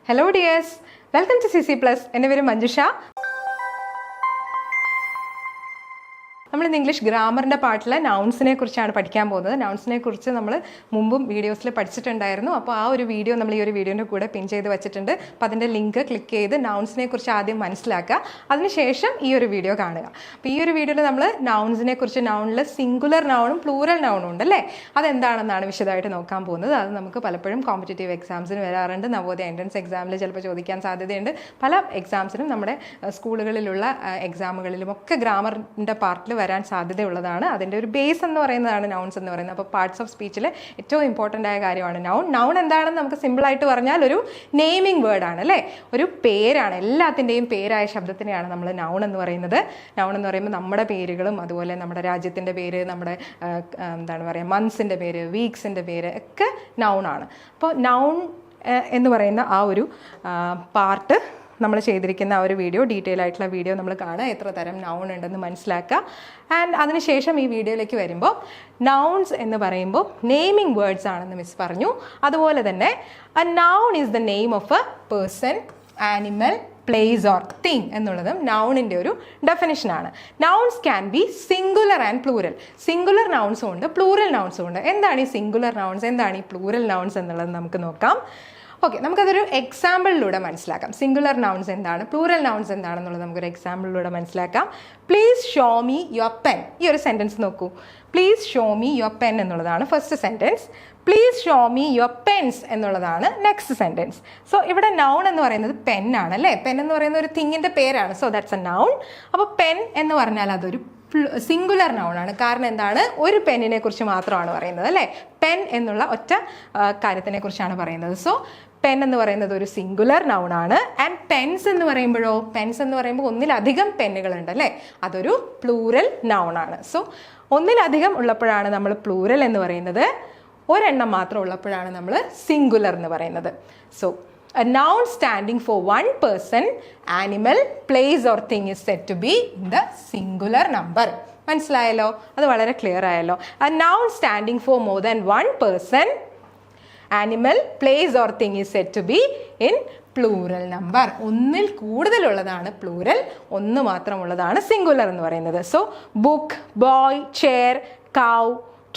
Hello dears, welcome to CC Plus. എൻ്റെ പേര് മഞ്ജുഷ. നമ്മൾ ഇന്ന് ഇംഗ്ലീഷ് ഗ്രാമറിൻ്റെ പാർട്ടിലെ നൗൺസിനെ കുറിച്ചാണ് പഠിക്കാൻ പോകുന്നത്. നൗൺസിനെ കുറിച്ച് നമ്മൾ മുമ്പും വീഡിയോസിൽ പഠിച്ചിട്ടുണ്ടായിരുന്നു. അപ്പോൾ ആ ഒരു വീഡിയോ നമ്മൾ ഈ ഒരു വീഡിയോൻ്റെ കൂടെ പിൻ ചെയ്ത് വെച്ചിട്ടുണ്ട്. അപ്പോൾ അതിൻ്റെ ലിങ്ക് ക്ലിക്ക് ചെയ്ത് നൗൺസിനെ കുറിച്ച് ആദ്യം മനസ്സിലാക്കുക, അതിനുശേഷം ഈ ഒരു വീഡിയോ കാണുക. അപ്പോൾ ഈ ഒരു വീഡിയോയിൽ നമ്മൾ നൗൺസിനെ കുറിച്ച്, നൗണിൽ സിംഗുലർ നൗണും പ്ലൂറൽ നൗണും ഉണ്ട് അല്ലേ, അതെന്താണെന്നാണ് വിശദമായിട്ട് നോക്കാൻ പോകുന്നത്. അത് നമുക്ക് പലപ്പോഴും കോമ്പറ്റേറ്റീവ് എക്സാംസിന് വരാറുണ്ട്, നവോദയ എൻട്രൻസ് എക്സാമിൽ ചിലപ്പോൾ ചോദിക്കാൻ സാധ്യതയുണ്ട്. പല എക്സാംസിനും നമ്മുടെ സ്കൂളുകളിലുള്ള എക്സാമുകളിലും ഒക്കെ ഗ്രാമറിൻ്റെ പാർട്ടിൽ വരാൻ സാധ്യതയുള്ളതാണ്. അതിൻ്റെ ഒരു ബേസ് എന്ന് പറയുന്നതാണ് നൗൺസ് എന്ന് പറയുന്നത്. അപ്പോൾ പാർട്സ് ഓഫ് സ്പീച്ചിൽ ഏറ്റവും ഇമ്പോർട്ടൻ്റ് ആയ കാര്യമാണ് നൗൺ. നൗൺ എന്താണെന്ന് നമുക്ക് സിമ്പിളായിട്ട് പറഞ്ഞാൽ ഒരു നെയിമിംഗ് വേർഡാണ് അല്ലേ, ഒരു പേരാണ്. എല്ലാത്തിൻ്റെയും പേരായ ശബ്ദത്തിനെയാണ് നമ്മൾ നൗൺ എന്ന് പറയുന്നത്. നൗൺ എന്ന് പറയുമ്പോൾ നമ്മുടെ പേരുകളും അതുപോലെ നമ്മുടെ രാജ്യത്തിൻ്റെ പേര്, നമ്മുടെ എന്താണ് പറയുക, മന്ത്സിൻ്റെ പേര്, വീക്സിൻ്റെ പേര് ഒക്കെ നൗണാണ്. അപ്പോൾ നൗൺ എന്ന് പറയുന്ന ആ ഒരു പാർട്ട് നമ്മൾ ചെയ്തിരിക്കുന്ന ആ ഒരു വീഡിയോ, ഡീറ്റെയിൽ ആയിട്ടുള്ള വീഡിയോ നമ്മൾ കാണുക, എത്ര തരം നൗൺ ഉണ്ടെന്ന് മനസ്സിലാക്കുക. ആൻഡ് അതിനുശേഷം ഈ വീഡിയോയിലേക്ക് വരുമ്പോൾ നൗൺസ് എന്ന് പറയുമ്പോൾ നെയിമിംഗ് വേർഡ്സ് ആണെന്ന് മിസ് പറഞ്ഞു. അതുപോലെ തന്നെ a noun is the name of a person, animal, place or thing എന്നുള്ളതും നൗണിൻ്റെ ഒരു ഡെഫിനിഷനാണ്. Nouns can be singular and plural. Singular നൗൺസും ഉണ്ട്, പ്ലൂറൽ നൗൺസും ഉണ്ട്. എന്താണ് ഈ സിംഗുലർ നൗൺസ്, എന്താണ് ഈ പ്ലൂറൽ നൗൺസ് എന്നുള്ളത് നമുക്ക് നോക്കാം. ഓക്കെ, നമുക്കതൊരു എക്സാമ്പിളിലൂടെ മനസ്സിലാക്കാം. സിംഗുലർ നൗൺസ് എന്താണ്, പ്ലൂറൽ നൗൺസ് എന്താണെന്നുള്ളത് നമുക്കൊരു എക്സാമ്പിളിലൂടെ മനസ്സിലാക്കാം. Please show me your pen. ഈ ഒരു സെൻറ്റൻസ് നോക്കൂ. Please show me your pen എന്നുള്ളതാണ് first sentence. Please show me your pens എന്നുള്ളതാണ് നെക്സ്റ്റ് സെൻറ്റൻസ്. സോ ഇവിടെ നൗൺ എന്ന് പറയുന്നത് പെൻ ആണ് അല്ലേ. പെൻ എന്ന് പറയുന്ന ഒരു തിങ്ങിൻ്റെ പേരാണ്. So that's A noun. അപ്പോൾ പെൻ എന്ന് പറഞ്ഞാൽ അതൊരു സിംഗുലർ നൗണാണ്. കാരണം എന്താണ്, ഒരു പെന്നിനെ കുറിച്ച് മാത്രമാണ് പറയുന്നത് അല്ലേ. പെൻ എന്നുള്ള ഒറ്റ കാര്യത്തിനെ കുറിച്ചാണ് പറയുന്നത്. സോ പെൻ എന്ന് പറയുന്നത് ഒരു സിംഗുലർ നൗണാണ്. ആൻഡ് പെൻസ് എന്ന് പറയുമ്പോഴോ, പെൻസ് എന്ന് പറയുമ്പോൾ ഒന്നിലധികം പെന്നുകളുണ്ട് അല്ലേ, അതൊരു പ്ലൂറൽ നൗണാണ്. സോ ഒന്നിലധികം ഉള്ളപ്പോഴാണ് നമ്മൾ പ്ലൂറൽ എന്ന് പറയുന്നത്, ഒരെണ്ണം മാത്രം ഉള്ളപ്പോഴാണ് നമ്മൾ സിംഗുലർ എന്ന് പറയുന്നത്. So a noun standing for one person, animal, place or thing is said to be in the singular number. മനസ്സിലായല്ലോ, അത് വളരെ ക്ലിയർ ആയല്ലോ. A noun standing for more than one person, animal, place or thing is said to be in plural number. ഒന്നിൽ കൂടുതലുള്ളതാണ് plural, ഒന്ന് മാത്രമുള്ളതാണ് singular എന്ന് പറയുന്നത്. So book, boy, chair, കൗ,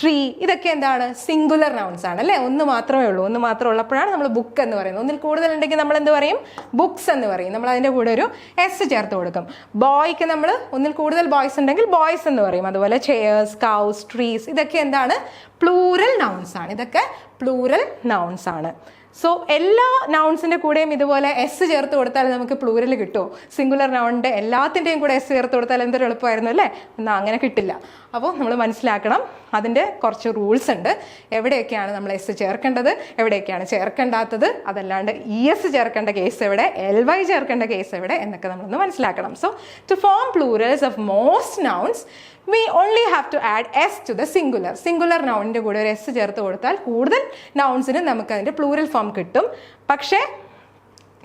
tree, ഇതൊക്കെ എന്താണ്, സിംഗുലർ നൗൺസ് ആണ് അല്ലേ. ഒന്ന് മാത്രമേ ഉള്ളൂ, ഒന്ന് മാത്രം ഉള്ളപ്പോഴാണ് നമ്മൾ ബുക്ക് എന്ന് പറയുന്നത്. ഒന്നിൽ കൂടുതലുണ്ടെങ്കിൽ നമ്മൾ എന്ത് പറയും, ബുക്സ് എന്ന് പറയും. നമ്മൾ അതിൻ്റെ കൂടെ ഒരു എസ് ചേർത്ത് കൊടുക്കും. ബോയ്ക്ക് നമ്മൾ ഒന്നിൽ കൂടുതൽ ബോയ്സ് ഉണ്ടെങ്കിൽ ബോയ്സ് എന്ന് പറയും. അതുപോലെ ചെയേഴ്സ്, കൗസ്, ട്രീസ്, ഇതൊക്കെ എന്താണ്, പ്ലൂറൽ നൗൺസ് ആണ്. ഇതൊക്കെ പ്ലൂറൽ നൗൺസ് ആണ്. സോ എല്ലാ നൗൺസിൻ്റെ കൂടെയും ഇതുപോലെ എസ് ചേർത്ത് കൊടുത്താൽ നമുക്ക് പ്ലൂറൽ കിട്ടുമോ? സിംഗുലർ നൗണിൻ്റെ എല്ലാത്തിൻ്റെയും കൂടെ എസ് ചേർത്ത് കൊടുത്താൽ എന്തൊരു എളുപ്പമായിരുന്നു അല്ലേ. എന്നാൽ അങ്ങനെ കിട്ടില്ല. അപ്പോൾ നമ്മൾ മനസ്സിലാക്കണം, അതിൻ്റെ കുറച്ച് റൂൾസ് ഉണ്ട്. എവിടെയൊക്കെയാണ് നമ്മൾ എസ് ചേർക്കേണ്ടത്, എവിടെയൊക്കെയാണ് ചേർക്കേണ്ടാത്തത്, അതല്ലാണ്ട് ഇ എസ് ചേർക്കേണ്ട കേസ് എവിടെ, LY ചേർക്കേണ്ട കേസ് എവിടെ എന്നൊക്കെ നമ്മളൊന്ന് മനസ്സിലാക്കണം. So to form plurals of most nouns we only have to add s to the singular. Singular നൗണിൻ്റെ കൂടെ ഒരു എസ് ചേർത്ത് കൊടുത്താൽ കൂടുതൽ നൗൺസിന് നമുക്ക് അതിൻ്റെ പ്ലൂറൽ ഫോം കിട്ടും. പക്ഷേ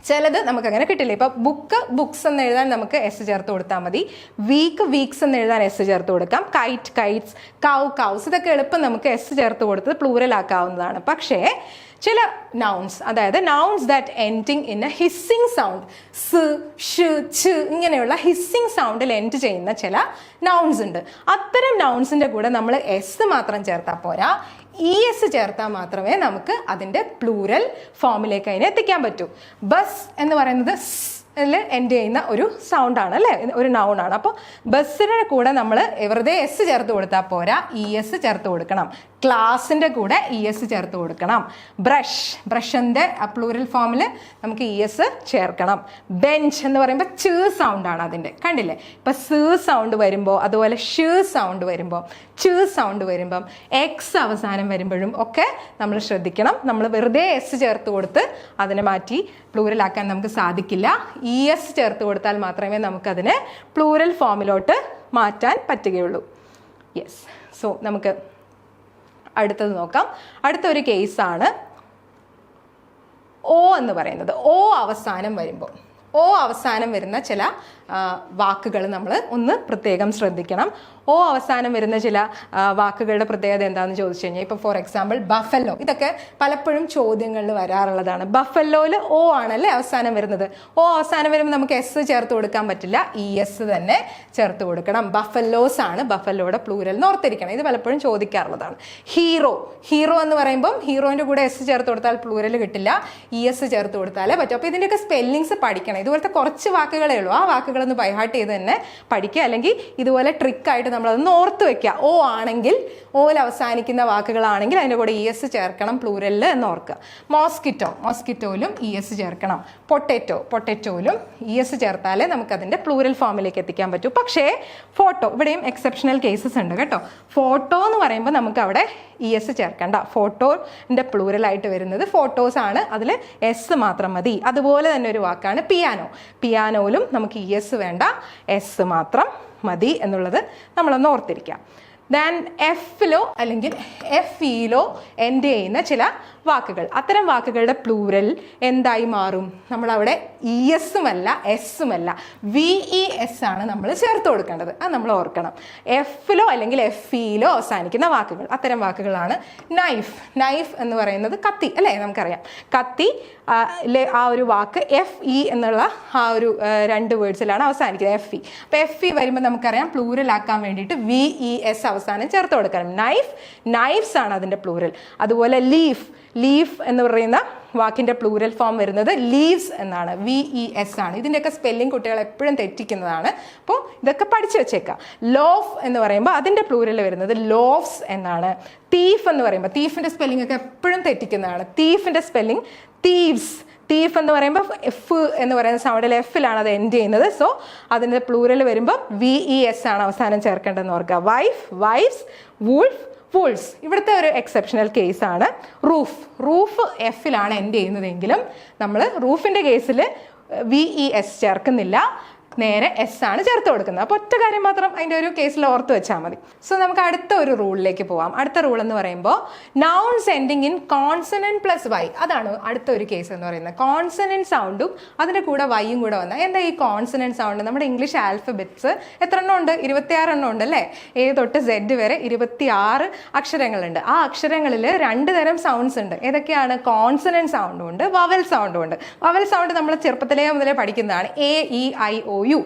ചിലത് നമുക്കങ്ങനെ കിട്ടില്ല. ഇപ്പോൾ ബുക്ക്, ബുക്സ് എന്ന് എഴുതാൻ നമുക്ക് എസ് ചേർത്ത് കൊടുത്താൽ മതി. വീക്ക്, വീക്സ് എന്ന് എഴുതാൻ എസ് ചേർത്ത് കൊടുക്കാം. കൈറ്റ്, കൈറ്റ്സ്, കൗ, കൗസ്, ഇതൊക്കെ എളുപ്പം നമുക്ക് എസ് ചേർത്ത് കൊടുത്ത് പ്ലൂറൽ ആക്കാവുന്നതാണ്. പക്ഷേ ചില നൗൺസ്, അതായത് nouns that ending in a hissing sound, സ്, ഷ്, ഛ് ഇങ്ങനെയുള്ള ഹിസ്സിങ് സൗണ്ടിൽ എൻഡ് ചെയ്യുന്ന ചില നൗൺസ് ഉണ്ട്. അത്തരം നൗൺസിൻ്റെ കൂടെ നമ്മൾ എസ് മാത്രം ചേർത്താൽ പോരാ, ഇ എസ് ചേർത്താൽ മാത്രമേ നമുക്ക് അതിൻ്റെ പ്ലൂറൽ ഫോമിലേക്ക് അതിനെ എത്തിക്കാൻ പറ്റൂ. ബസ് എന്ന് പറയുന്നത് എൻഡ് ചെയ്യുന്ന ഒരു സൗണ്ടാണ് അല്ലേ, ഒരു നൗണാണ്. അപ്പോൾ ബസ്സിൻ്റെ കൂടെ നമ്മൾ വെറുതെ എസ് ചേർത്ത് കൊടുത്താൽ പോരാ, ഇ എസ് ചേർത്ത് കൊടുക്കണം. ക്ലാസിൻ്റെ കൂടെ ഇ എസ് ചേർത്ത് കൊടുക്കണം. ബ്രഷ്, ബ്രഷിൻ്റെ പ്ലൂറൽ ഫോമിൽ നമുക്ക് ഇ എസ് ചേർക്കണം. ബെഞ്ച് എന്ന് പറയുമ്പോൾ ച് സൗണ്ടാണ് അതിൻ്റെ, കണ്ടില്ലേ. ഇപ്പം സ് സൗണ്ട് വരുമ്പോൾ, അതുപോലെ ഷ് സൗണ്ട് വരുമ്പോൾ, ച് സൗണ്ട് വരുമ്പം, എക്സ് അവസാനം വരുമ്പോഴും ഒക്കെ നമ്മൾ ശ്രദ്ധിക്കണം. നമ്മൾ വെറുതെ എസ് ചേർത്ത് കൊടുത്ത് അതിനെ മാറ്റി പ്ലൂറലാക്കാൻ നമുക്ക് സാധിക്കില്ല. ഇ എസ് ചേർത്ത് കൊടുത്താൽ മാത്രമേ നമുക്കതിനെ പ്ലൂറൽ ഫോമിലോട്ട് മാറ്റാൻ പറ്റുകയുള്ളൂ. യെസ്. സോ നമുക്ക് അടുത്തത് നോക്കാം. അടുത്തൊരു കേസാണ് ഓ എന്ന് പറയുന്നത്. ഓ അവസാനം വരുമ്പോൾ, ഓ അവസാനം വരുന്ന ചില വാക്കുകൾ നമ്മൾ ഒന്ന് പ്രത്യേകം ശ്രദ്ധിക്കണം. ഓ അവസാനം വരുന്ന ചില വാക്കുകളുടെ പ്രത്യേകത എന്താണെന്ന് ചോദിച്ചു കഴിഞ്ഞാൽ, ഇപ്പോൾ ഫോർ എക്സാമ്പിൾ ബഫല്ലോ, ഇതൊക്കെ പലപ്പോഴും ചോദ്യങ്ങളിൽ വരാറുള്ളതാണ്. ബഫല്ലോയിൽ ഓ ആണല്ലേ അവസാനം വരുന്നത്. ഓ അവസാനം വരുമ്പോൾ നമുക്ക് എസ് ചേർത്ത് കൊടുക്കാൻ പറ്റില്ല, ഇ എസ് തന്നെ ചേർത്ത് കൊടുക്കണം. ബഫല്ലോസ് ആണ് ബഫല്ലോയുടെ പ്ലൂരൽ എന്ന് ഓർത്തിരിക്കണം. ഇത് പലപ്പോഴും ചോദിക്കാറുള്ളതാണ്. ഹീറോ, ഹീറോ എന്ന് പറയുമ്പം ഹീറോയിൻ്റെ കൂടെ എസ് ചേർത്ത് കൊടുത്താൽ പ്ലൂരൽ കിട്ടില്ല, ഇ എസ് ചേർത്ത് കൊടുത്താലേ പറ്റും. അപ്പോൾ ഇതിൻ്റെയൊക്കെ സ്പെല്ലിങ്സ് പഠിക്കണം. ഇതുപോലത്തെ കുറച്ച് വാക്കുകളേ ഉള്ളൂ. ആ വാക്കുകളൊന്ന് ബൈഹാർട്ട് ചെയ്ത് തന്നെ പഠിക്കുക. അല്ലെങ്കിൽ ഇതുപോലെ ട്രിക്കായിട്ട് നമ്മളതൊന്ന് ഓർത്ത് വെക്കുക. ഓ ആണെങ്കിൽ, ഓയിൽ അവസാനിക്കുന്ന വാക്കുകളാണെങ്കിൽ അതിൻ്റെ കൂടെ ഇ എസ് ചേർക്കണം പ്ലൂരലിൽ എന്ന് ഓർക്കുക. മോസ്കിറ്റോ, മോസ്കിറ്റോയിലും ഇ എസ് ചേർക്കണം. പൊട്ടറ്റോ, പൊട്ടറ്റോയിലും ഇ എസ് ചേർത്താലേ നമുക്കതിൻ്റെ പ്ലൂരൽ ഫോമിലേക്ക് എത്തിക്കാൻ പറ്റൂ. പക്ഷേ ഫോട്ടോ, ഇവിടെയും എക്സെപ്ഷണൽ കേസസ് ഉണ്ട് കേട്ടോ. ഫോട്ടോ എന്ന് പറയുമ്പോൾ നമുക്ക് അവിടെ ഇ എസ് ചേർക്കണ്ട. ഫോട്ടോൻ്റെ പ്ലൂരലായിട്ട് വരുന്നത് ഫോട്ടോസ് ആണ്, അതിൽ എസ് മാത്രം മതി. അതുപോലെ തന്നെ ഒരു വാക്കാണ് പിയാനോ. പിയാനോയിലും നമുക്ക് ഇ എസ് വേണ്ട, എസ് മാത്രം മതി എന്നുള്ളത് നമ്മളൊന്ന് ഓർത്തിരിക്കാം. ദാൻ എഫിലോ അല്ലെങ്കിൽ എഫ് ഇയിലോ എൻഡ് ചെയ്യുന്ന ചില വാക്കുകൾ, അത്തരം വാക്കുകളുടെ പ്ലൂരൽ എന്തായി മാറും? നമ്മളവിടെ ഇ എസുമല്ല എസ്സുമല്ല വി ഇ എസ് ആണ് നമ്മൾ ചേർത്ത് കൊടുക്കേണ്ടത്. അത് നമ്മൾ ഓർക്കണം. എഫിലോ അല്ലെങ്കിൽ എഫ് ഇയിലോ അവസാനിക്കുന്ന വാക്കുകൾ, അത്തരം വാക്കുകളാണ് നൈഫ്. നൈഫ് എന്ന് പറയുന്നത് കത്തി അല്ലേ, നമുക്കറിയാം. കത്തി ആ ഒരു വാക്ക് എഫ് ഇ എന്നുള്ള ആ ഒരു രണ്ട് വേർഡ്സിലാണ് അവസാനിക്കുന്നത്, എഫ് ഇ. അപ്പോൾ എഫ് ഇ വരുമ്പോൾ നമുക്കറിയാം പ്ലൂരലാക്കാൻ വേണ്ടിയിട്ട് വി ഇ എസ് അവസാനം ചേർത്ത് കൊടുക്കണം. നൈഫ്, നൈഫ്സ് ആണ് അതിൻ്റെ പ്ലൂരൽ. അതുപോലെ ലീഫ്, ലീഫ് എന്ന് പറയുന്ന വാക്കിൻ്റെ പ്ലൂരൽ ഫോം വരുന്നത് ലീവ്സ് എന്നാണ്, വി ഇ എസ് ആണ്. ഇതിൻ്റെയൊക്കെ സ്പെല്ലിംഗ് കുട്ടികൾ എപ്പോഴും തെറ്റിക്കുന്നതാണ്. അപ്പോൾ ഇതൊക്കെ പഠിച്ചു വെച്ചേക്കാം. ലോഫ് എന്ന് പറയുമ്പോൾ അതിൻ്റെ പ്ലൂരൽ വരുന്നത് ലോഫ്സ് എന്നാണ്. തീഫ് എന്ന് പറയുമ്പോൾ, തീഫിൻ്റെ സ്പെല്ലിംഗ് ഒക്കെ എപ്പോഴും തെറ്റിക്കുന്നതാണ്. തീഫിൻ്റെ സ്പെല്ലിംഗ് തീവ്സ്. തീഫ് എന്ന് പറയുമ്പോൾ എഫ് എന്ന് പറയുന്ന സൗണ്ടിൽ എഫിലാണ് അത് എൻഡ് ചെയ്യുന്നത്. സോ അതിൻ്റെ പ്ലൂരൽ വരുമ്പോൾ വി ഇ എസ് ആണ് അവസാനം ചേർക്കേണ്ടതെന്ന് ഓർക്കുക. Wife, wifes. Wolf, wools. ഇവിടുത്തെ ഒരു എക്സെപ്ഷണൽ കേസാണ് റൂഫ്. റൂഫ് എഫിലാണ് എൻഡ് ചെയ്യുന്നതെങ്കിലും നമ്മൾ റൂഫിൻ്റെ കേസിൽ വി ഇ എസ് ചേർക്കുന്നില്ല, നേരെ എസ് ആണ് ചേർത്ത് കൊടുക്കുന്നത്. അപ്പോൾ ഒറ്റ കാര്യം മാത്രം അതിൻ്റെ ഒരു കേസിൽ ഓർത്ത് വെച്ചാൽ മതി. സോ നമുക്ക് അടുത്ത ഒരു റൂളിലേക്ക് പോവാം. അടുത്ത റൂൾ എന്ന് പറയുമ്പോൾ nouns ending in consonant plus y, അതാണ് അടുത്ത ഒരു കേസ് എന്ന് പറയുന്നത്. കോൺസണന്റ് സൗണ്ടും അതിൻ്റെ കൂടെ വൈയും കൂടെ വന്നാൽ, എന്താ ഈ കോൺസണന്റ് സൗണ്ട്? നമ്മുടെ ഇംഗ്ലീഷ് ആൽഫബറ്റ്സ് എത്ര എണ്ണം ഉണ്ട്? 26 എണ്ണം ഉണ്ട് അല്ലേ? എ തൊട്ട് സെഡ് വരെ 26 അക്ഷരങ്ങളുണ്ട്. ആ അക്ഷരങ്ങളിൽ 2 തരം സൗണ്ട്സ് ഉണ്ട്. ഏതൊക്കെയാണ്? കോൺസണന്റ് സൗണ്ടും ഉണ്ട്, വവൽ സൗണ്ടും ഉണ്ട്. വവൽ സൗണ്ട് നമ്മൾ ചെറുപ്പത്തിലേ മുതലേ പഠിക്കുന്നതാണ്. A E I O U.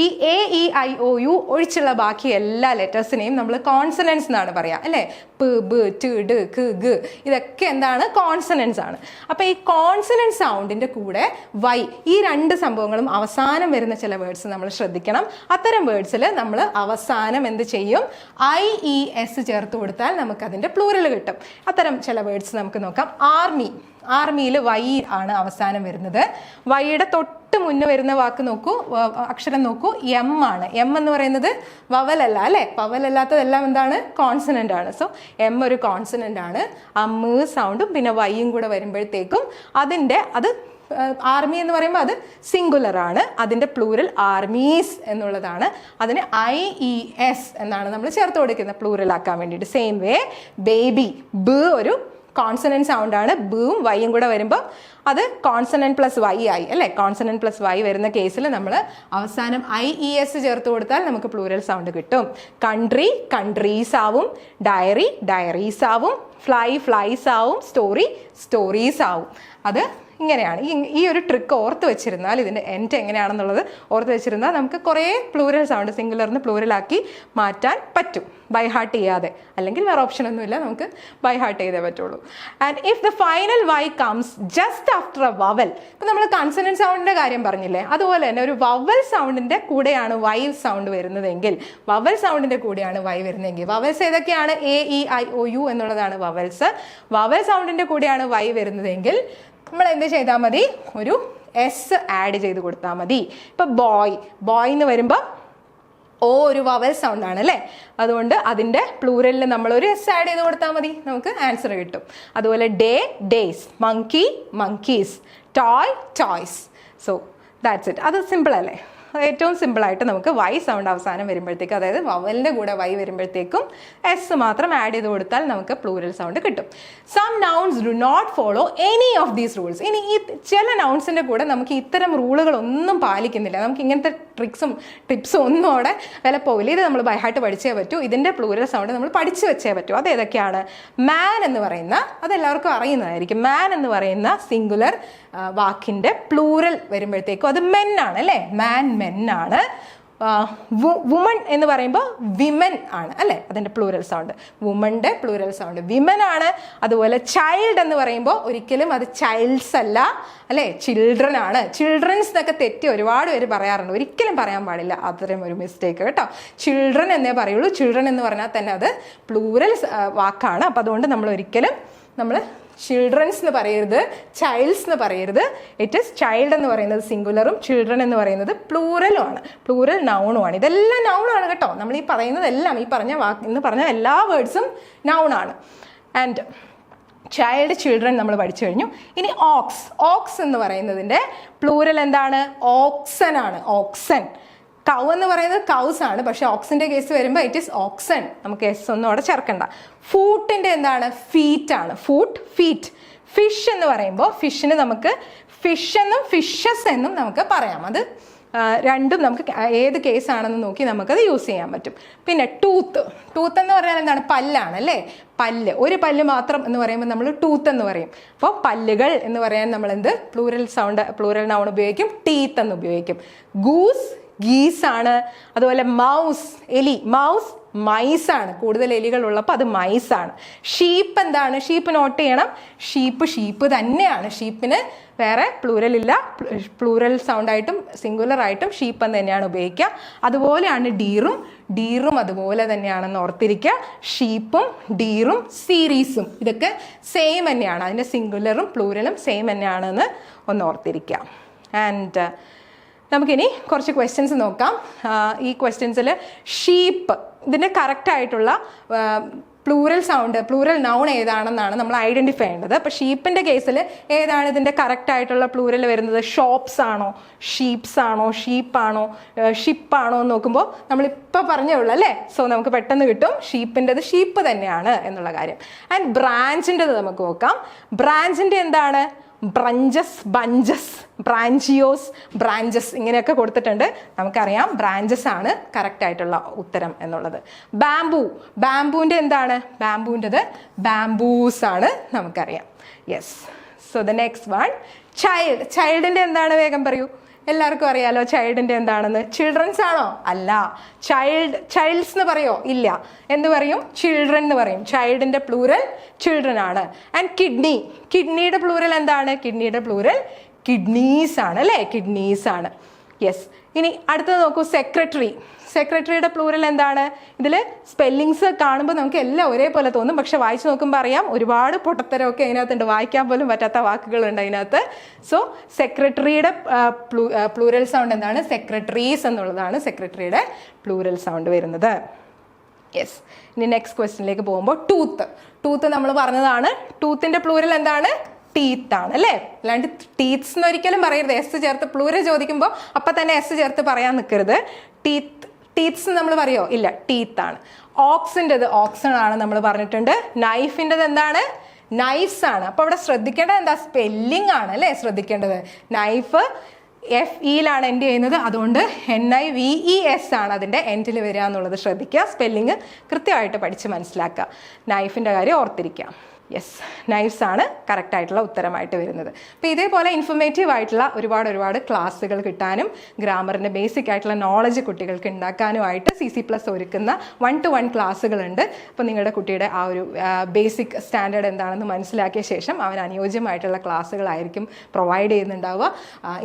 ഈ A E I O U ഒഴിച്ചുള്ള ബാക്കി എല്ലാ ലെറ്റേഴ്സിനെയും നമ്മൾ കോൺസണൻസ് എന്നാണ് പറയുക അല്ലേ? പ്, ബ്, ട്, ഡ്, ക്, ഗ, ഇതൊക്കെ എന്താണ്? കോൺസണൻസ് ആണ്. അപ്പോൾ ഈ കോൺസണൻറ്റ് സൗണ്ടിൻ്റെ കൂടെ വൈ, ഈ 2 സംഭവങ്ങളും അവസാനം വരുന്ന ചില വേർഡ്സ് നമ്മൾ ശ്രദ്ധിക്കണം. അത്തരം വേർഡ്സിൽ നമ്മൾ അവസാനം എന്ത് ചെയ്യും? ഐ ഇ എസ് ചേർത്ത് കൊടുത്താൽ നമുക്കതിൻ്റെ പ്ലൂറൽ കിട്ടും. അത്തരം ചില വേർഡ്സ് നമുക്ക് നോക്കാം. ആർമി, ആർമിയിൽ വൈ ആണ് അവസാനം വരുന്നത്. വൈയുടെ തൊട്ട് മുന്നേ വരുന്ന വാക്ക് നോക്കൂ, അക്ഷരം നോക്കൂ, എം ആണ്. എം എന്ന് പറയുന്നത് വവലല്ല അല്ലേ? വവലല്ലാത്തതെല്ലാം എന്താണ്? കോൺസണൻ്റ് ആണ്. സോ എം ഒരു കോൺസണൻ്റ് ആണ്. അമ്മ് സൗണ്ടും പിന്നെ വൈയും കൂടെ വരുമ്പോഴത്തേക്കും അത് ആർമി എന്ന് പറയുമ്പോൾ അത് സിംഗുലർ ആണ്. അതിൻ്റെ പ്ലൂരൽ ആർമീസ് എന്നുള്ളതാണ്. അതിന് ഐ ഇ എസ് എന്നാണ് നമ്മൾ ചേർത്ത് കൊടുക്കുന്നത് പ്ലൂരൽ ആക്കാൻ വേണ്ടിയിട്ട്. സെയിം വേ ബേബി, ബ് ഒരു കോൺസണന്റ് സൗണ്ട് ആണ്. ബും വൈയും കൂടെ വരുമ്പോൾ അത് കോൺസണന്റ് പ്ലസ് വൈ ആയി അല്ലേ? കോൺസണന്റ് പ്ലസ് വൈ വരുന്ന കേസിൽ നമ്മൾ അവസാനം ഐ ഇ എസ് ചേർത്ത് കൊടുത്താൽ നമുക്ക് പ്ലൂരൽ സൗണ്ട് കിട്ടും. കൺട്രി, കൺട്രീസ് ആവും. ഡയറി, ഡയറീസ് ആവും. ഫ്ലൈ, ഫ്ലൈസ് ആവും. സ്റ്റോറി, സ്റ്റോറീസ് ആവും. അത് ഇങ്ങനെയാണ്. ഈ ഒരു ട്രിക്ക് ഓർത്ത് വെച്ചിരുന്നാൽ, ഇതിൻ്റെ എൻഡ് എങ്ങനെയാണെന്നുള്ളത് ഓർത്ത് വെച്ചിരുന്നാൽ നമുക്ക് കുറേ പ്ലൂരൽ സൗണ്ട് സിംഗുലറിന് പ്ലൂരലാക്കി മാറ്റാൻ പറ്റും, ബൈ ഹാർട്ട് ചെയ്യാതെ. അല്ലെങ്കിൽ വേറെ ഓപ്ഷൻ ഒന്നുമില്ല, നമുക്ക് ബൈ ഹാർട്ട് ചെയ്തേ പറ്റുള്ളൂ. And if the final y comes just after a vowel, ഇപ്പം നമ്മൾ കൺസണന്റ് സൗണ്ടിൻ്റെ കാര്യം പറഞ്ഞില്ലേ, അതുപോലെ തന്നെ ഒരു വവൽ സൗണ്ടിൻ്റെ കൂടെയാണ് വൈ സൗണ്ട് വരുന്നതെങ്കിൽ, വവൽ സൗണ്ടിൻ്റെ കൂടെയാണ് വൈ വരുന്നതെങ്കിൽ, വവൽസ് ഏതൊക്കെയാണ്? A E I O u എന്നുള്ളതാണ് വവൽസ്. വവൽ സൗണ്ടിൻ്റെ കൂടെയാണ് വൈ വരുന്നതെങ്കിൽ നമ്മൾ എന്ത് ചെയ്താൽ മതി? ഒരു എസ് ആഡ് ചെയ്ത് കൊടുത്താൽ മതി. ഇപ്പം ബോയ്, ബോയ് എന്ന് വരുമ്പോൾ ഓ ഒരു വവൽ സൗണ്ട് ആണ് അല്ലേ? അതുകൊണ്ട് അതിൻ്റെ പ്ലൂരലിൽ നമ്മളൊരു എസ് ആഡ് ചെയ്ത് കൊടുത്താൽ മതി, നമുക്ക് ആൻസർ കിട്ടും. അതുപോലെ day, days. Monkey, monkeys. Toy, toys. So that's it. അത് സിമ്പിൾ അല്ലേ? ഏറ്റവും സിമ്പിളായിട്ട് നമുക്ക് വൈ സൗണ്ട് അവസാനം വരുമ്പോഴത്തേക്കും, അതായത് വവലിൻ്റെ കൂടെ വൈ വരുമ്പോഴത്തേക്കും എസ് മാത്രം ആഡ് ചെയ്ത് കൊടുത്താൽ നമുക്ക് പ്ലൂറൽ സൗണ്ട് കിട്ടും. Some nouns do not follow any of these rules. ഇനി ഈ ചില നൗൺസിൻ്റെ കൂടെ നമുക്ക് ഇത്തരം റൂളുകളൊന്നും പാലിക്കുന്നില്ല, നമുക്ക് ഇങ്ങനത്തെ ടിപ്സും ഒന്നും അവിടെ വില പോവില്ല. ഇത് നമ്മൾ ബൈഹാർട്ട് പഠിച്ചേ പറ്റൂ. ഇതിൻ്റെ പ്ലൂറൽ സൗണ്ട് നമ്മൾ പഠിച്ചു വെച്ചേ പറ്റൂ. അത് ഏതൊക്കെയാണ്? മാൻ എന്ന് പറയുന്ന, അതെല്ലാവർക്കും അറിയുന്നതായിരിക്കും, മാൻ എന്ന് പറയുന്ന സിംഗുലർ വാക്കിൻ്റെ പ്ലൂറൽ വരുമ്പോഴത്തേക്കും അത് മെൻ ആണ് അല്ലേ, മാൻ മെൻ ആണ്. വുമൺ എന്ന് പറയുമ്പോൾ വിമൻ ആണ് അല്ലേ, അതിൻ്റെ പ്ലൂറൽ സൗണ്ട്. വുമൻ്റെ പ്ലൂറൽ സൗണ്ട് വിമൻ ആണ്. അതുപോലെ ചൈൽഡ് എന്ന് പറയുമ്പോൾ ഒരിക്കലും അത് ചൈൽഡ്സ് അല്ല അല്ലേ, ചിൽഡ്രൻ ആണ്. ചിൽഡ്രൻസ് എന്നൊക്കെ തെറ്റി ഒരുപാട് പേര് പറയാറുണ്ട്, ഒരിക്കലും പറയാൻ പാടില്ല അത്തരം ഒരു മിസ്റ്റേക്ക് കേട്ടോ. ചിൽഡ്രൻ എന്നേ പറയുള്ളൂ. ചിൽഡ്രൻ എന്ന് പറഞ്ഞാൽ തന്നെ അത് പ്ലൂറൽ വാക്കാണ്. അപ്പോൾ അതുകൊണ്ട് നമ്മൾ ഒരിക്കലും ചിൽഡ്രൻസ് എന്ന് പറയരുത്, ചൈൽഡ്സ് എന്ന് പറയരുത്. ഇറ്റ് ഈസ് ചൈൽഡ് എന്ന് പറയുന്നത് സിംഗുലറും ചിൽഡ്രൻ എന്ന് പറയുന്നത് പ്ലൂറലും ആണ്, പ്ലൂറൽ നൗണുമാണ്. ഇതെല്ലാം നൗണാണ് കേട്ടോ. നമ്മൾ ഈ പറയുന്നതെല്ലാം, ഈ പറഞ്ഞ എല്ലാ വേർഡ്സും നൗണാണ്. ആൻഡ് ചൈൽഡ്, ചിൽഡ്രൻ നമ്മൾ പഠിച്ചു കഴിഞ്ഞു. ഇനി ഓക്സ് എന്ന് പറയുന്നതിൻ്റെ പ്ലൂറൽ എന്താണ്? ഓക്സൻ ആണ്. ഓക്സൻ. കൗ എന്ന് പറയുന്നത് കൗസ് ആണ്, പക്ഷെ ഓക്സിൻ്റെ കേസ് വരുമ്പോൾ ഇറ്റ് ഈസ് ഓക്സൺ. നമുക്ക് എസ് ഒന്നും അവിടെ ചേർക്കണ്ട. ഫൂട്ടിൻ്റെ എന്താണ്? ഫീറ്റ് ആണ്. ഫീറ്റ്. ഫിഷ് എന്ന് പറയുമ്പോൾ ഫിഷിന് നമുക്ക് ഫിഷ് എന്നും ഫിഷസ് എന്നും നമുക്ക് പറയാം. അത് രണ്ടും നമുക്ക് ഏത് കേസാണെന്ന് നോക്കി നമുക്കത് യൂസ് ചെയ്യാൻ പറ്റും. പിന്നെ ടൂത്ത് എന്ന് പറഞ്ഞാൽ എന്താണ്? പല്ലാണ് അല്ലേ. പല്ല്, ഒരു പല്ല് മാത്രം എന്ന് പറയുമ്പോൾ നമ്മൾ ടൂത്ത് എന്ന് പറയും. അപ്പോൾ പല്ലുകൾ എന്ന് പറയാൻ നമ്മൾ എന്ത് പ്ലൂറൽ നൗൺ ഉപയോഗിക്കും? ടീത്ത് എന്ന് ഉപയോഗിക്കും. ഗീസ് ആണ്. അതുപോലെ മൗസ്, എലി. മൗസ് മൈസ് ആണ്. കൂടുതൽ എലികൾ ഉള്ളപ്പോൾ അത് മൈസ് ആണ്. ഷീപ്പ് എന്താണ്? ഷീപ്പ് നോട്ട് ചെയ്യണം. ഷീപ്പ് തന്നെയാണ്. ഷീപ്പിന് വേറെ പ്ലൂറൽ ഇല്ല. പ്ലൂറൽ സൗണ്ടായിട്ടും സിംഗുലർ ആയിട്ടും ഷീപ്പ് എന്ന് തന്നെയാണ് ഉപയോഗിക്കുക. അതുപോലെയാണ് ഡീറും അതുപോലെ തന്നെയാണെന്ന് ഓർത്തിരിക്കുക. ഷീപ്പും ഡീറും സീരീസും ഇതൊക്കെ സെയിം തന്നെയാണ്. അതിൻ്റെ സിംഗുലറും പ്ലൂറലും സെയിം തന്നെയാണെന്ന് ഒന്ന് ഓർത്തിരിക്കുക. ആൻഡ് നമുക്കിനി കുറച്ച് ക്വസ്റ്റ്യൻസ് നോക്കാം. ഈ ക്വസ്റ്റ്യൻസിൽ ഷീപ്പ്, ഇതിൻ്റെ കറക്റ്റായിട്ടുള്ള പ്ലൂറൽ നൗൺ ഏതാണെന്നാണ് നമ്മൾ ഐഡൻറ്റിഫൈ ചെയ്യേണ്ടത്. അപ്പോൾ ഷീപ്പിൻ്റെ കേസിൽ ഏതാണ് ഇതിൻ്റെ കറക്റ്റായിട്ടുള്ള പ്ലൂറൽ വരുന്നത്? ഷോപ്സ് ആണോ, ഷീപ്സ് ആണോ, ഷീപ്പാണോ, ഷിപ്പാണോ എന്ന് നോക്കുമ്പോൾ നമ്മളിപ്പോൾ പറഞ്ഞേ ഉള്ളൂ അല്ലേ. സോ നമുക്ക് പെട്ടെന്ന് കിട്ടും ഷീപ്പിൻ്റെത് ഷീപ്പ് തന്നെയാണ് എന്നുള്ള കാര്യം. ആൻഡ് ബ്രാഞ്ചിൻ്റെത് നമുക്ക് നോക്കാം. ബ്രാഞ്ചിൻ്റെ എന്താണ്? ബ്രഞ്ചസ്, ബഞ്ചസ്, ബ്രാഞ്ചിയോസ്, ബ്രാഞ്ചസ് ഇങ്ങനെയൊക്കെ കൊടുത്തിട്ടുണ്ട്. നമുക്കറിയാം ബ്രാഞ്ചസ് ആണ് കറക്റ്റ് ആയിട്ടുള്ള ഉത്തരം എന്നുള്ളത്. ബാംബുവിൻ്റെ എന്താണ്? ബാംബുവിൻ്റെത് ബാംബൂസ് ആണ്, നമുക്കറിയാം. Yes. So the next one ചൈൽഡിൻ്റെ എന്താണ്? വേഗം പറയൂ. എല്ലാവർക്കും അറിയാലോ ചൈൽഡിൻ്റെ എന്താണെന്ന്. ചിൽഡ്രൻസ് ആണോ? അല്ല. ചൈൽഡ്സ് എന്ന് പറയോ? ഇല്ല. എന്ത് പറയും? ചിൽഡ്രൻ എന്ന് പറയും. ചൈൽഡിൻ്റെ പ്ലൂറൽ ചിൽഡ്രൻ ആണ്. ആൻഡ് കിഡ്നിയുടെ പ്ലൂറൽ എന്താണ്? കിഡ്നിയുടെ പ്ലൂറൽ കിഡ്നീസ് ആണ് അല്ലേ, കിഡ്നീസ് ആണ്. യെസ്. ഇനി അടുത്തത് നോക്കൂ, സെക്രട്ടറിയുടെ പ്ലൂറൽ എന്താണ്? ഇതിൽ സ്പെല്ലിങ്സ് കാണുമ്പോൾ നമുക്ക് എല്ലാം ഒരേപോലെ തോന്നും, പക്ഷെ വായിച്ച് നോക്കുമ്പോൾ അറിയാം ഒരുപാട് പൊട്ടത്തരമൊക്കെ അതിനകത്തുണ്ട്, വായിക്കാൻ പോലും പറ്റാത്ത വാക്കുകളുണ്ട് അതിനകത്ത്. സോ സെക്രട്ടറിയുടെ പ്ലൂറൽ സൗണ്ട് എന്താണ്? സെക്രട്ടറീസ് എന്നുള്ളതാണ് സെക്രട്ടറിയുടെ പ്ലൂറൽ സൗണ്ട് വരുന്നത്. യെസ്. ഇനി നെക്സ്റ്റ് ക്വസ്റ്റ്യനിലേക്ക് പോകുമ്പോൾ ടൂത്ത് നമ്മൾ പറഞ്ഞതാണ്. ടൂത്തിൻ്റെ പ്ലൂറൽ എന്താണ്? ടീത്ത് ആണ് അല്ലേ. അല്ലാണ്ട് ടീത്ത്സ് എന്ന് ഒരിക്കലും പറയരുത്. എസ് ചേർത്ത് പ്ലൂറൽ ചോദിക്കുമ്പോൾ അപ്പം തന്നെ എസ് ചേർത്ത് പറയാൻ നിൽക്കരുത്. ടീത്ത്സ് നമ്മൾ പറയോ? ഇല്ല, ടീത്ത് ആണ്. ഓക്സിൻ്റെത് ഓക്സൺ ആണ് നമ്മൾ പറഞ്ഞിട്ടുണ്ട്. നൈഫിൻ്റെത് എന്താണ്? നൈഫ്സ് ആണ്. അപ്പോൾ അവിടെ ശ്രദ്ധിക്കേണ്ടത് എന്താ? സ്പെല്ലിംഗ് ആണ് അല്ലേ ശ്രദ്ധിക്കേണ്ടത്. നൈഫ് FEയിലാണ് എൻഡ് ചെയ്യുന്നത്, അതുകൊണ്ട് NIVES ആണ് അതിൻ്റെ എൻഡിൽ വരിക എന്നുള്ളത് ശ്രദ്ധിക്കുക. സ്പെല്ലിങ് കൃത്യമായിട്ട് പഠിച്ച് മനസ്സിലാക്കുക. നൈഫിൻ്റെ കാര്യം ഓർത്തിരിക്കുക. യെസ്, നൈഫ്സ് ആണ് കറക്റ്റ് ആയിട്ടുള്ള ഉത്തരമായിട്ട് വരുന്നത്. അപ്പോൾ ഇതേപോലെ ഇൻഫർമേറ്റീവ് ആയിട്ടുള്ള ഒരുപാട് ക്ലാസ്സുകൾ കിട്ടാനും ഗ്രാമറിൻ്റെ ബേസിക് ആയിട്ടുള്ള നോളജ് കുട്ടികൾക്ക് ഉണ്ടാക്കാനുമായിട്ട് CC+ ഒരുക്കുന്ന 1-to-1 ക്ലാസ്സുകളുണ്ട്. അപ്പോൾ നിങ്ങളുടെ കുട്ടിയുടെ ആ ഒരു ബേസിക് സ്റ്റാൻഡേർഡ് എന്താണെന്ന് മനസ്സിലാക്കിയ ശേഷം അവന് അനുയോജ്യമായിട്ടുള്ള ക്ലാസ്സുകളായിരിക്കും പ്രൊവൈഡ് ചെയ്യുന്നുണ്ടാവുക.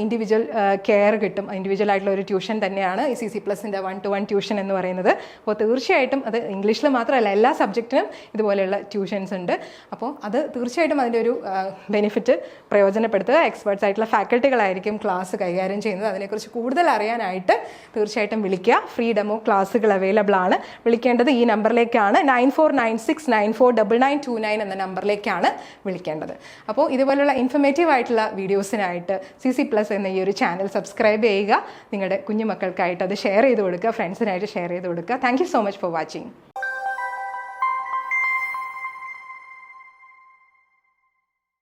ഇൻഡിവിജ്വൽ കെയർ കിട്ടും. ഇൻഡിവിജ്വൽ ആയിട്ടുള്ള ഒരു ട്യൂഷൻ തന്നെയാണ് ഈ CC+ൻ്റെ 1-to-1 ട്യൂഷൻ എന്ന് പറയുന്നത്. അപ്പോൾ തീർച്ചയായിട്ടും അത് ഇംഗ്ലീഷിൽ മാത്രമല്ല എല്ലാ സബ്ജക്റ്റിനും ഇതുപോലെയുള്ള ട്യൂഷൻസ് ഉണ്ട്. അപ്പോൾ അത് തീർച്ചയായിട്ടും അതിൻ്റെ ഒരു ബെനിഫിറ്റ് പ്രയോജനപ്പെടുത്തുക. എക്സ്പേർട്സ് ആയിട്ടുള്ള ഫാക്കൽറ്റികളായിരിക്കും ക്ലാസ് കൈകാര്യം ചെയ്യുന്നത്. അതിനെക്കുറിച്ച് കൂടുതൽ അറിയാനായിട്ട് തീർച്ചയായിട്ടും വിളിക്കുക. ഫ്രീ ഡെമോ ക്ലാസ്സുകൾ അവൈലബിൾ ആണ്. വിളിക്കേണ്ടത് ഈ നമ്പറിലേക്കാണ്, 9496949929 എന്ന നമ്പറിലേക്കാണ് വിളിക്കേണ്ടത്. അപ്പോൾ ഇതുപോലുള്ള ഇൻഫർമേറ്റീവ് ആയിട്ടുള്ള വീഡിയോസിനായിട്ട് CC+ എന്ന ഈ ഒരു ചാനൽ സബ്സ്ക്രൈബ് ചെയ്യുക. നിങ്ങളുടെ കുഞ്ഞുമക്കൾക്കായിട്ട് അത് ഷെയർ ചെയ്ത് കൊടുക്കുക, ഫ്രണ്ട്സിനായിട്ട് ഷെയർ ചെയ്ത് കൊടുക്കുക. Thank you so much for watching.